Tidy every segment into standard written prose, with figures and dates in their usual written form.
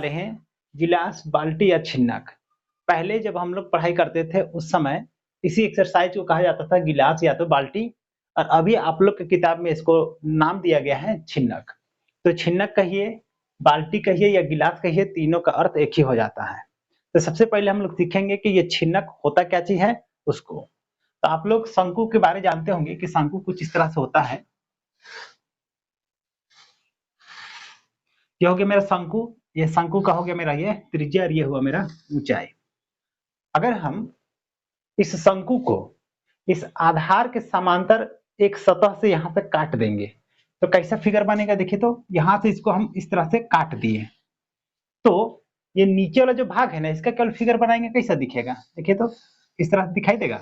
वाले हैं गिलास, बाल्टी या छिन्नक। पहले जब हम लोग पढ़ाई करते थे उस समय इसी एक्सरसाइज को कहा जाता था गिलास या तो बाल्टी, और अभी आप लोग की किताब में इसको नाम दिया गया है छिन्नक। तो छिन्नक कहिए, बाल्टी कहिए या गिलास कहिए, तीनों का अर्थ एक ही हो जाता है। तो सबसे पहले हम लोग सीखेंगे कि ये छिन्नक होता क्या चीज है उसको। तो आप लोग शंकु के बारे जानते होंगे कि शंकु कुछ इस तरह से होता है। ये हो गया मेरा शंकु, ये शंकु का हो गया मेरा ये त्रिज्या, और ये हुआ मेरा ऊंचाई। अगर हम इस शंकु को इस आधार के समांतर एक सतह से यहां तक काट देंगे तो कैसा फिगर बनेगा, देखिए तो यहां से इसको हम इस तरह से काट दिए तो ये नीचे वाला जो भाग है ना इसका केवल फिगर बनाएंगे कैसा दिखेगा, देखिए तो इस तरह से दिखाई देगा।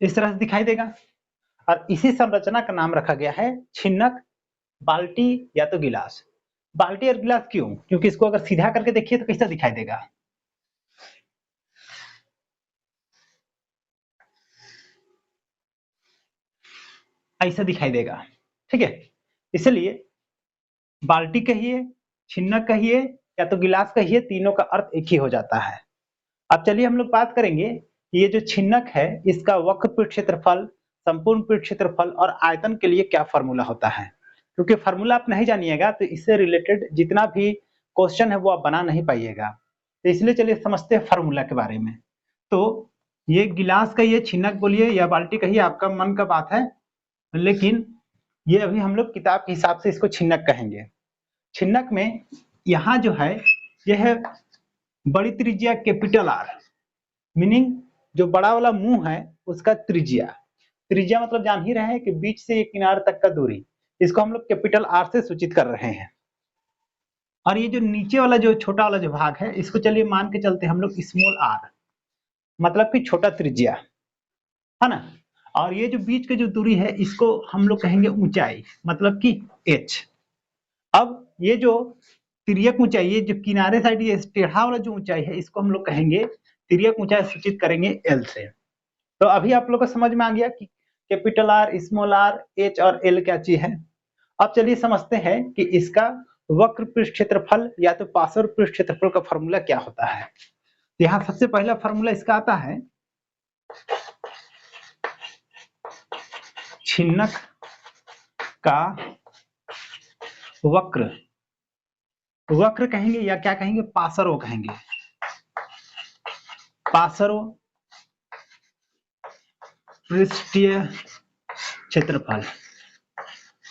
इस तरह से दिखाई देगा, और इसी संरचना का नाम रखा गया है छिन्नक, बाल्टी या तो गिलास। बाल्टी और गिलास क्यों? क्योंकि इसको अगर सीधा करके देखिए तो कैसा दिखाई देगा, ऐसा दिखाई देगा, ठीक है। इसलिए बाल्टी कहिए, छिन्नक कहिए या तो गिलास कहिए, तीनों का अर्थ एक ही हो जाता है। अब चलिए हम लोग बात करेंगे ये जो छिन्नक है इसका वक्र पृष्ठ क्षेत्रफल, संपूर्ण पृष्ठ क्षेत्रफल और आयतन के लिए क्या फॉर्मूला होता है। क्योंकि फॉर्मूला आप नहीं जानिएगा तो इससे रिलेटेड जितना भी क्वेश्चन है वो आप बना नहीं पाइएगा। तो इसलिए चलिए समझते हैं फॉर्मूला के बारे में। तो ये गिलास कहिए, छिन्नक बोलिए या बाल्टी कहिए, आपका मन का बात है, लेकिन ये अभी हम लोग किताब के हिसाब से इसको छिन्नक कहेंगे। छिन्नक में यहाँ जो है यह है बड़ी त्रिज्या कैपिटल आर, मीनिंग जो बड़ा वाला मुंह है उसका त्रिज्या। त्रिज्या मतलब जान ही रहे हैं कि बीच से किनारे तक का दूरी, इसको हम लोग कैपिटल आर से सूचित कर रहे हैं। और ये जो नीचे वाला जो छोटा वाला जो भाग है इसको चलिए मान के चलते हैं हम लोग स्मॉल आर, मतलब कि छोटा त्रिज्या, है ना। और ये जो बीच की जो दूरी है इसको हम लोग कहेंगे ऊंचाई, मतलब कि एच। अब ये जो तिर्यक ऊंचाई, ये जो किनारे साइड ये टेढ़ा वाला जो ऊंचाई है इसको हम लोग कहेंगे तिर्यक ऊंचाई, सूचित करेंगे एल से। तो अभी आप लोग को समझ में आ गया कि capital R, small R, H और एल क्या चीज है। अब चलिए समझते हैं कि इसका वक्र पृष्ठ क्षेत्रफल या तो पार्श्व पृष्ठ क्षेत्रफल का फॉर्मूला क्या होता है। यहाँ सबसे पहला फॉर्मूला इसका आता है छिन्नक का वक्र, वक्र कहेंगे या क्या कहेंगे, पार्श्व कहेंगे, पार्श्व पृष्ठीय क्षेत्रफल।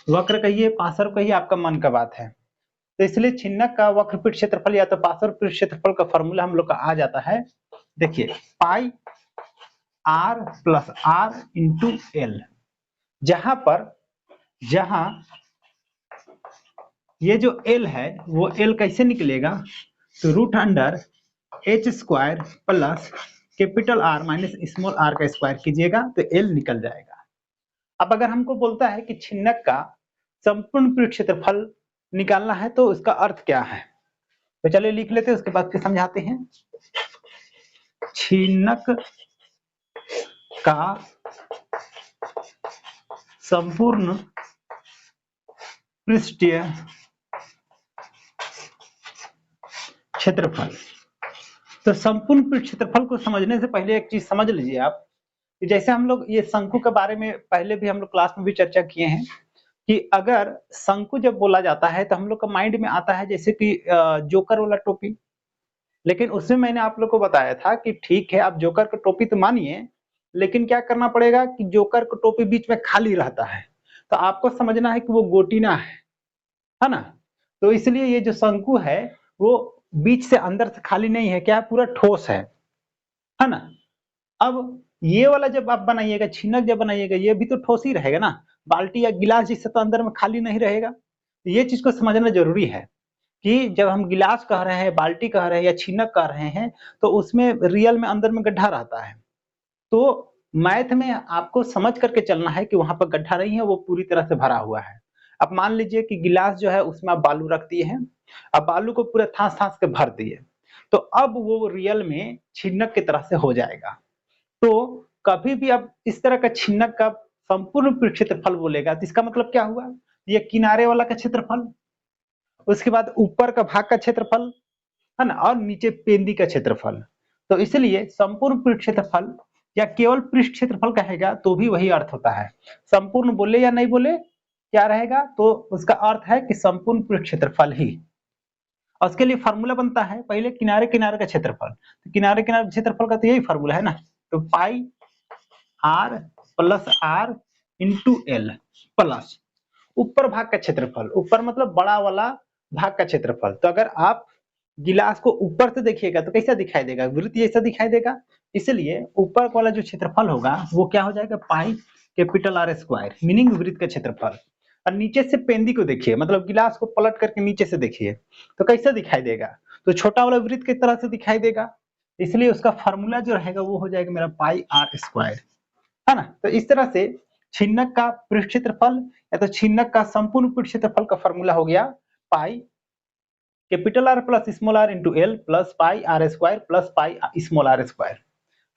वक्र कहिए, पार्श्व कहिए, आपका मन का बात है। तो इसलिए छिन्नक का वक्र पृष्ठ क्षेत्रफल या तो पार्श्व पृष्ठ क्षेत्रफल का फॉर्मूला हम लोग का आ जाता है, देखिए pi R plus R into L. जहां ये जो एल है वो एल कैसे निकलेगा, तो root under H square plus capital R minus small R का स्क्वायर कीजिएगा तो एल निकल जाएगा। अब अगर हमको बोलता है कि छिन्नक का संपूर्ण पृष्ठ क्षेत्रफल निकालना है तो उसका अर्थ क्या है, तो चलिए लिख लेते हैं, उसके बाद फिर समझाते हैं। छिन्नक का संपूर्ण पृष्ठीय क्षेत्रफल। तो संपूर्ण पृष्ठ क्षेत्रफल को समझने से पहले एक चीज समझ लीजिए आप, कि जैसे हम लोग ये शंकु के बारे में पहले भी हम लोग क्लास में भी चर्चा किए हैं कि अगर शंकु जब बोला जाता है तो हम लोग का माइंड में आता है जैसे कि जोकर वाला टोपी। लेकिन उसमें मैंने आप लोग को बताया था कि ठीक है आप जोकर का टोपी तो मानिए, लेकिन क्या करना पड़ेगा कि जोकर का टोपी बीच में खाली रहता है, तो आपको समझना है कि वो गोटीना है ना। तो इसलिए ये जो शंकु है वो बीच से अंदर से खाली नहीं है, क्या है, पूरा ठोस है ना। अब ये वाला जब आप बनाइएगा, छिन्नक जब बनाइएगा, ये भी तो ठोस ही रहेगा ना, बाल्टी या गिलास जिससे तो अंदर में खाली नहीं रहेगा। तो ये चीज को समझना जरूरी है कि जब हम गिलास कह रहे हैं, बाल्टी कह रहे हैं या छिन्नक कह रहे हैं तो उसमें रियल में अंदर में गड्ढा रहता है। तो मैथ में आपको समझ करके चलना है कि वहां पर गड्ढा नहीं है, वो पूरी तरह से भरा हुआ है। अब मान लीजिए कि गिलास जो है उसमें आप बालू रख दिए हैं, अब बालू को पूरा थास थास के भर दिए, तो अब वो रियल में छिन्नक की तरह से हो जाएगा। तो कभी भी आप इस तरह का छिन्नक का संपूर्ण पृष्ठ क्षेत्रफल बोलेगा तो इसका मतलब क्या हुआ, ये किनारे वाला का क्षेत्रफल, उसके बाद ऊपर का भाग का क्षेत्रफल है ना, और नीचे पेंदी का क्षेत्रफल। तो इसलिए संपूर्ण पृष्ठ क्षेत्रफल या केवल पृष्ठ क्षेत्रफल कहेगा तो भी वही अर्थ होता है। संपूर्ण बोले या नहीं बोले क्या रहेगा, तो उसका अर्थ है कि संपूर्ण पृष्ठ क्षेत्रफल ही। और उसके लिए फार्मूला बनता है पहले किनारे किनारे का क्षेत्रफल, तो किनारे किनारे क्षेत्रफल का तो यही फार्मूला है ना, तो pi R plus R into L plus ऊपर भाग का क्षेत्रफल, ऊपर मतलब बड़ा वाला भाग का क्षेत्रफल। तो अगर आप गिलास को ऊपर से देखिएगा तो कैसा दिखाई देगा, वृत्त जैसा दिखाई देगा, इसलिए ऊपर वाला जो क्षेत्रफल होगा वो क्या हो जाएगा, पाई कैपिटल आर स्क्वायर, मीनिंग वृत्त का क्षेत्रफल। और नीचे से पेंदी को देखिए, मतलब गिलास को पलट करके नीचे से देखिए तो कैसा दिखाई देगा, तो छोटा वाला वृत्त की तरह से दिखाई देगा, इसलिए उसका फॉर्मूला जो रहेगा वो हो जाएगा मेरा पाई आर स्क्वायर, है ना। तो इस तरह से छिन्नक का पृष्ठ क्षेत्रफल या तो छिन्नक का संपूर्ण पृष्ठ क्षेत्रफल का फॉर्मूला हो गया pi capital R plus small R into L plus pi R square plus pi small R square,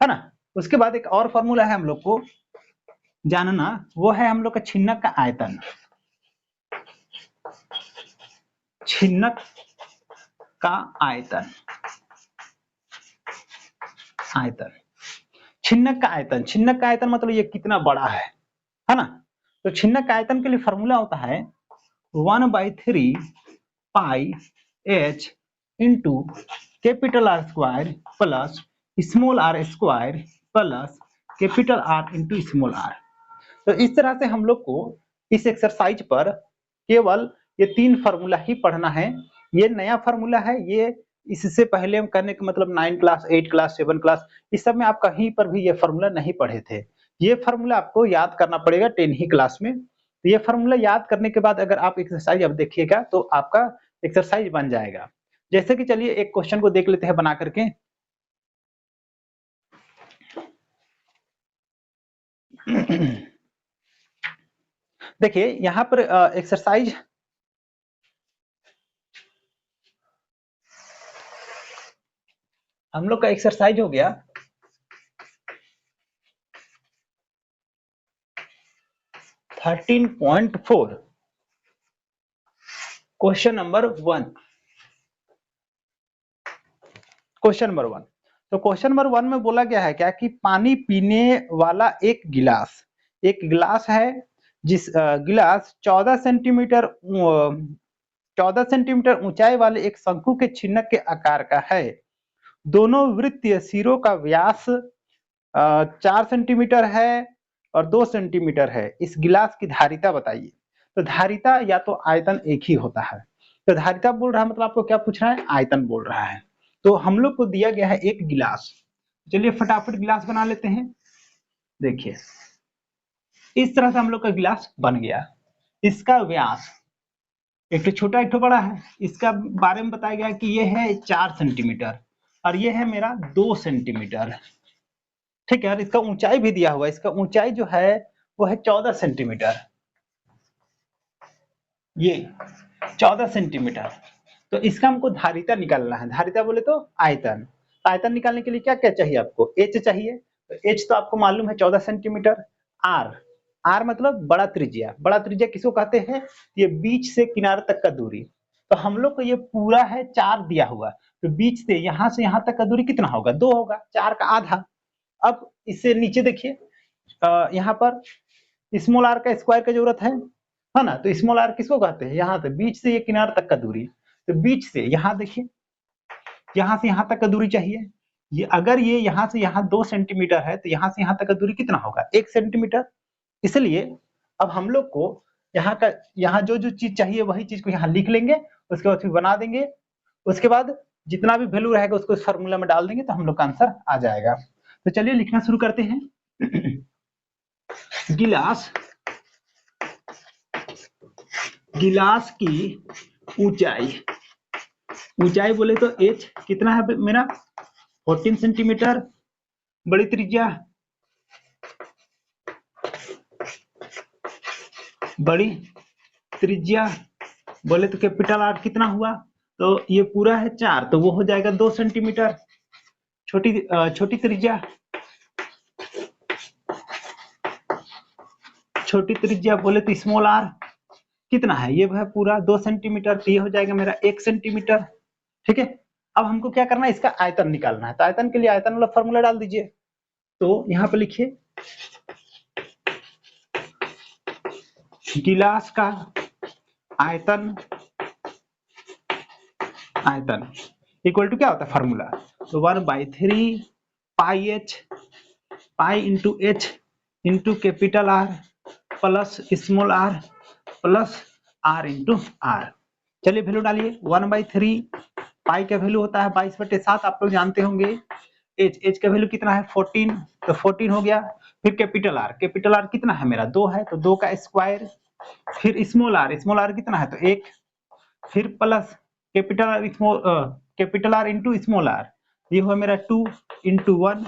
है ना। उसके बाद एक और फॉर्मूला है हम लोग को जानना, वो है हम लोग का छिन्नक का आयतन। छिन्नक का आयतन, आयतन, छिन्नक का आयतन, छिन्नक का आयतन मतलब ये कितना बड़ा है ना। तो छिन्नक का आयतन के लिए फॉर्मूला होता है 1/3 pi H into capital R square plus small R square plus capital R into small R. तो इस तरह से हम लोग को इस एक्सरसाइज पर केवल ये 3 फार्मूला ही पढ़ना है। ये नया फार्मूला है, ये इससे पहले हम करने का मतलब 9 क्लास 8 क्लास 7 क्लास इस सब में आप कहीं पर भी ये फार्मूला नहीं पढ़े थे। ये फार्मूला आपको याद करना पड़ेगा 10 ही क्लास में। तो ये फार्मूला याद करने के बाद अगर आप एक्सरसाइज अब देखिएगा तो आपका एक्सरसाइज बन जाएगा। जैसे कि चलिए एक क्वेश्चन को देख लेते हैं बना करके। देखिए यहाँ पर एक्सरसाइज हम लोग का एक्सरसाइज हो गया 13.4 क्वेश्चन नंबर 1। क्वेश्चन नंबर 1, तो क्वेश्चन नंबर 1 में बोला गया है क्या कि पानी पीने वाला एक गिलास है जिस गिलास 14 सेंटीमीटर ऊंचाई वाले एक शंकु के छिन्नक के आकार का है। दोनों वृत्तीय सिरों का व्यास 4 सेंटीमीटर है और 2 सेंटीमीटर है। इस गिलास की धारिता बताइए। तो धारिता या तो आयतन एक ही होता है, तो धारिता बोल रहा है मतलब आपको क्या पूछ रहा है, आयतन बोल रहा है। तो हम लोग को दिया गया है एक गिलास, चलिए फटाफट गिलास बना लेते हैं। देखिए इस तरह से हम लोग का गिलास बन गया। इसका व्यास एक तो छोटा एक तो बड़ा है, इसका बारे में बताया गया कि ये है 4 सेंटीमीटर और ये है मेरा 2 सेंटीमीटर, ठीक है। और इसका ऊंचाई भी दिया हुआ है, इसका ऊंचाई जो है वो है 14 सेंटीमीटर, ये 14 सेंटीमीटर। तो इसका हमको धारिता निकालना है। धारिता बोले तो आयतन, आयतन निकालने के लिए क्या क्या चाहिए आपको, एच चाहिए। तो एच तो आपको मालूम है 14 सेंटीमीटर। आर, आर मतलब बड़ा त्रिज्या, बड़ा त्रिज्या किसको कहते हैं, ये बीच से किनारे तक का दूरी। तो हम लोग को ये पूरा है 4 दिया हुआ, तो बीच से यहां तक का दूरी कितना होगा, 2 होगा, 4 का आधा। अब इससे नीचे देखिए यहाँ पर स्मॉल आर का स्क्वायर की जरूरत है ना। तो स्मॉल आर किसको कहते हैं, यहाँ से बीच से ये किनारे तक का दूरी, तो बीच से यहाँ देखिए यहाँ से यहाँ तक का दूरी चाहिए। ये अगर ये यहाँ से यहाँ 2 सेंटीमीटर है तो यहाँ से यहाँ तक का दूरी कितना होगा, 1 सेंटीमीटर। इसलिए अब हम लोग को यहाँ जो जो चीज चाहिए वही चीज को यहाँ लिख लेंगे, उसके बाद फिर बना देंगे। उसके बाद जितना भी वैल्यू रहेगा उसको इस फॉर्मूला में डाल देंगे तो हम लोग का आंसर आ जाएगा। तो चलिए लिखना शुरू करते हैं। गिलास की ऊंचाई बोले तो एच कितना है मेरा 14 सेंटीमीटर, बड़ी त्रिज्या, बड़ी त्रिज्या बोले तो कैपिटल आर कितना हुआ, तो ये पूरा है 4 तो वो हो जाएगा 2 सेंटीमीटर। छोटी त्रिज्या, छोटी त्रिज्या बोले तो स्मॉल आर कितना है, ये है पूरा 2 सेंटीमीटर, तो ये हो जाएगा मेरा 1 सेंटीमीटर। ठीक है, अब हमको क्या करना है, इसका आयतन निकालना है। तो आयतन के लिए आयतन वाला फॉर्मूला डाल दीजिए। तो यहाँ पे लिखिए गिलास का आयतन, आयतन इक्वल टू क्या होता है फॉर्मूला, तो 1/3 pi H, pi into H into capital R plus small R plus R into R. चलिए वैल्यू डालिए, 1/3 पाई का वैल्यू होता है 22/7, आप लोग जानते होंगे। एच का वैल्यू कितना है 14, तो 14 हो गया। फिर कैपिटल आर कितना है मेरा 2 है, तो 2 का स्क्वायर। फिर स्मॉल आर कितना है, तो 1। फिर plus capital R into small R, ये हुआ मेरा 2 इंटू 1।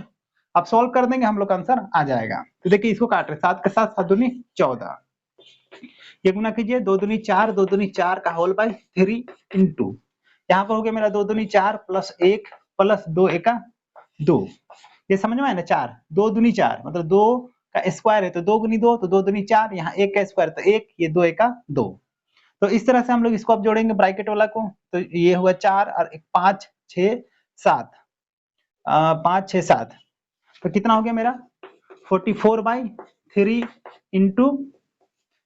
अब सॉल्व कर देंगे हम लोग का आंसर आ जाएगा। तो देखिए इसको काट रहे 7 के साथ, 7 दूनी 14, ये गुना कीजिए 2 दूनी 4, 2 दूनी 4 का होल बाय 3 इंटू, यहाँ पर हो गया मेरा 2 दूनी 4 प्लस 1 प्लस 2 एका 2, ये समझ में आया ना। 4 2 दूनी 4 मतलब 2 का स्क्वायर है, तो 2 गुनी 2 तो 2 दूनी 4, यहाँ 1 का स्क्वायर तो 1, ये 2 एका 2। तो इस तरह से हम लोग इसको अब जोड़ेंगे ब्रैकेट वाला को, तो ये हुआ 4 और 5 6 7, 5 6 7, तो कितना हो गया मेरा 44/3 इंटू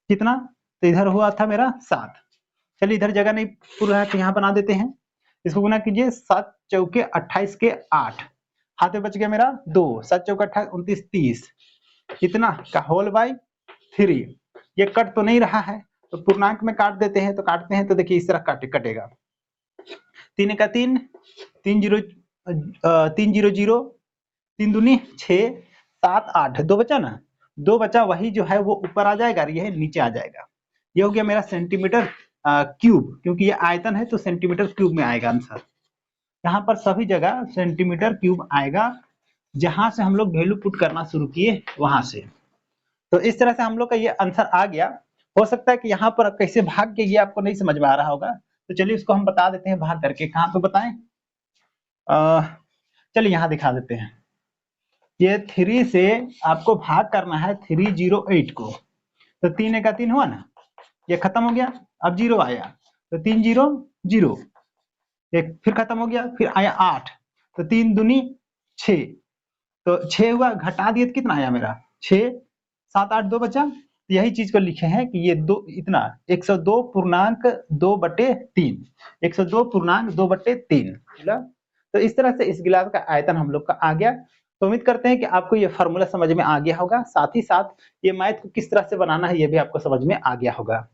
कितना, तो इधर हुआ था मेरा 7। चलिए इधर जगह नहीं पूरा है तो यहाँ बना देते हैं, इसको गुना कीजिए 7 चौके 28 के 8, हाथ में बच गया मेरा 2, 7 चौके 28 29 30, कितना का होल बाय 3। ये कट तो नहीं रहा है, तो पूर्णांक में काट देते हैं, तो काटते हैं तो देखिए इस तरह कटेगा, 3 का 3, 3 0 3 0 0, 3 दूनी 6 7 8, 2 बचा ना, 2 बचा, वही जो है वो ऊपर आ जाएगा और ये नीचे आ जाएगा। ये हो गया मेरा सेंटीमीटर क्यूब, क्योंकि ये आयतन है तो सेंटीमीटर क्यूब में आएगा आंसर। यहाँ पर सभी जगह सेंटीमीटर क्यूब आएगा, जहां से हम लोग वैल्यू पुट करना शुरू किए वहां से। तो इस तरह से हम लोग का ये आंसर आ गया। हो सकता है कि यहाँ पर कैसे भाग के ये आपको नहीं समझ में आ रहा होगा, तो चलिए इसको हम बता देते हैं भाग करके। कहाँ पे बताएं, चलिए यहाँ दिखा देते हैं। ये 3 से आपको भाग करना है 308 को, तो 3 एक 3 हुआ ना, ये खत्म हो गया, अब 0 आया तो 3 0 0, एक फिर खत्म हो गया, फिर आया 8, तो 3 दूनी 6, तो 6 हुआ, घटा दिए तो कितना आया मेरा 6 7 8 2 बचा। यही चीज को लिखे हैं कि ये दो इतना 102.2/3, 102.2/3 मिला। तो इस तरह से इस गिलास का आयतन हम लोग का आ गया। तो उम्मीद करते हैं कि आपको ये फार्मूला समझ में आ गया होगा, साथ ही साथ ये मैथ को किस तरह से बनाना है ये भी आपको समझ में आ गया होगा।